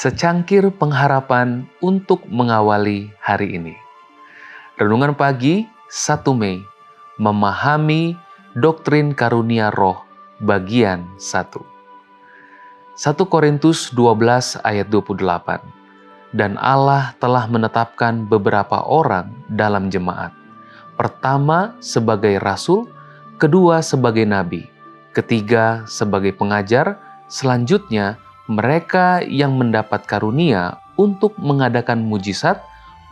Secangkir pengharapan untuk mengawali hari ini. Renungan pagi 1 Mei, memahami doktrin karunia roh bagian 1. 1 Korintus 12 ayat 28. Dan Allah telah menetapkan beberapa orang dalam jemaat. Pertama sebagai rasul, kedua sebagai nabi, ketiga sebagai pengajar, selanjutnya mereka yang mendapat karunia untuk mengadakan mujizat,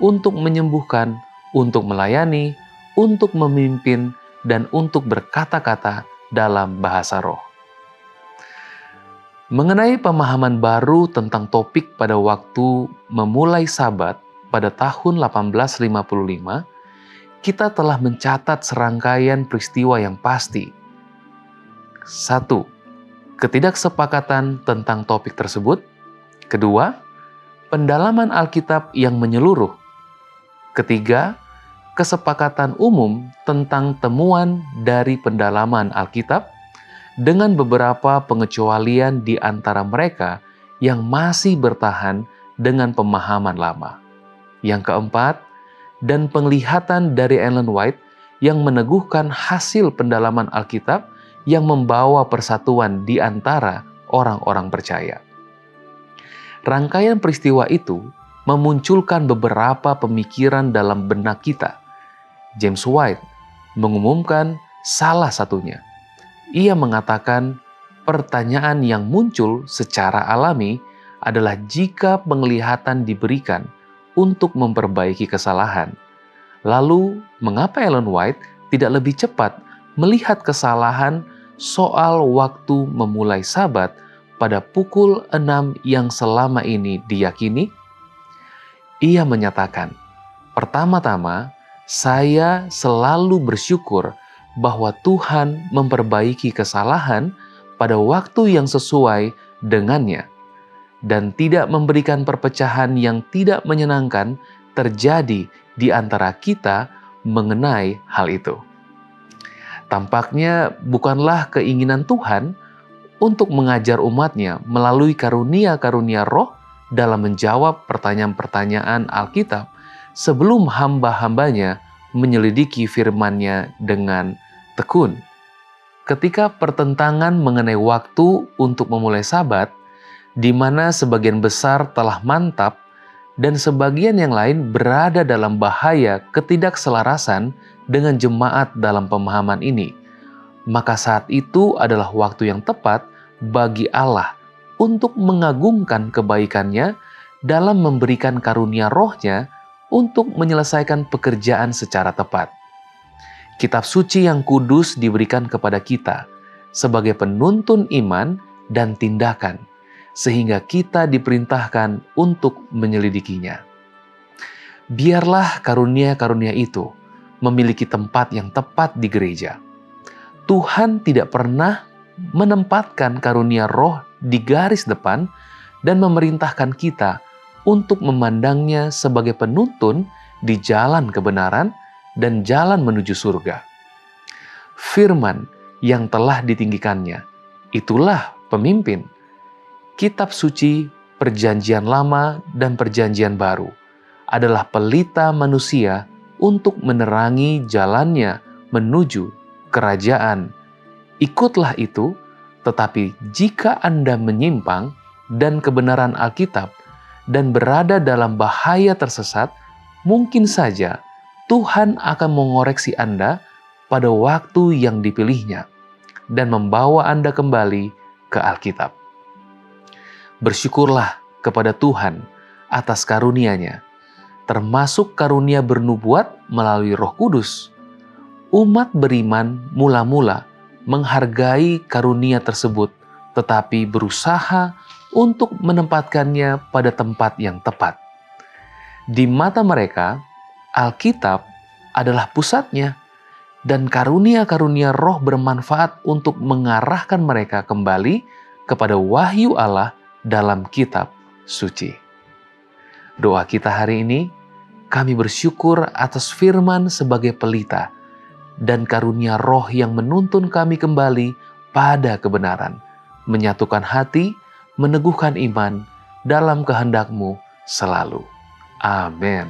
untuk menyembuhkan, untuk melayani, untuk memimpin, dan untuk berkata-kata dalam bahasa roh. Mengenai pemahaman baru tentang topik pada waktu memulai Sabat pada tahun 1855, kita telah mencatat serangkaian peristiwa yang pasti. 1. Ketidaksepakatan tentang topik tersebut. Kedua, pendalaman Alkitab yang menyeluruh. Ketiga, kesepakatan umum tentang temuan dari pendalaman Alkitab dengan beberapa pengecualian di antara mereka yang masih bertahan dengan pemahaman lama. Yang keempat, dan penglihatan dari Ellen White yang meneguhkan hasil pendalaman Alkitab yang membawa persatuan di antara orang-orang percaya. Rangkaian peristiwa itu memunculkan beberapa pemikiran dalam benak kita. James White mengumumkan salah satunya. Ia mengatakan pertanyaan yang muncul secara alami adalah jika penglihatan diberikan untuk memperbaiki kesalahan. Lalu, mengapa Ellen White tidak lebih cepat melihat kesalahan soal waktu memulai Sabat pada pukul 6 yang selama ini diyakini? Ia menyatakan, pertama-tama, saya selalu bersyukur bahwa Tuhan memperbaiki kesalahan pada waktu yang sesuai dengannya dan tidak memberikan perpecahan yang tidak menyenangkan terjadi di antara kita mengenai hal itu. Tampaknya bukanlah keinginan Tuhan untuk mengajar umatnya melalui karunia-karunia roh dalam menjawab pertanyaan-pertanyaan Alkitab sebelum hamba-hambanya menyelidiki firman-Nya dengan tekun. Ketika pertentangan mengenai waktu untuk memulai Sabat, di mana sebagian besar telah mantap dan sebagian yang lain berada dalam bahaya ketidakselarasan dengan jemaat dalam pemahaman ini, maka saat itu adalah waktu yang tepat bagi Allah untuk mengagungkan kebaikan-Nya dalam memberikan karunia roh-Nya untuk menyelesaikan pekerjaan secara tepat. Kitab suci yang kudus diberikan kepada kita sebagai penuntun iman dan tindakan, sehingga kita diperintahkan untuk menyelidikinya. Biarlah karunia-karunia itu memiliki tempat yang tepat di gereja. Tuhan tidak pernah menempatkan karunia roh di garis depan dan memerintahkan kita untuk memandangnya sebagai penuntun di jalan kebenaran dan jalan menuju surga. Firman yang telah ditinggikannya, itulah pemimpin. Kitab suci, Perjanjian Lama dan Perjanjian Baru adalah pelita manusia untuk menerangi jalannya menuju kerajaan. Ikutlah itu, tetapi jika Anda menyimpang dan kebenaran Alkitab dan berada dalam bahaya tersesat, mungkin saja Tuhan akan mengoreksi Anda pada waktu yang dipilihnya dan membawa Anda kembali ke Alkitab. Bersyukurlah kepada Tuhan atas karunia-Nya, termasuk karunia bernubuat melalui Roh Kudus. Umat beriman mula-mula menghargai karunia tersebut, tetapi berusaha untuk menempatkannya pada tempat yang tepat. Di mata mereka, Alkitab adalah pusatnya, dan karunia-karunia roh bermanfaat untuk mengarahkan mereka kembali kepada wahyu Allah dalam kitab suci. Doa kita hari ini, kami bersyukur atas firman sebagai pelita dan karunia roh yang menuntun kami kembali pada kebenaran, menyatukan hati, meneguhkan iman, dalam kehendak-Mu selalu. Amin.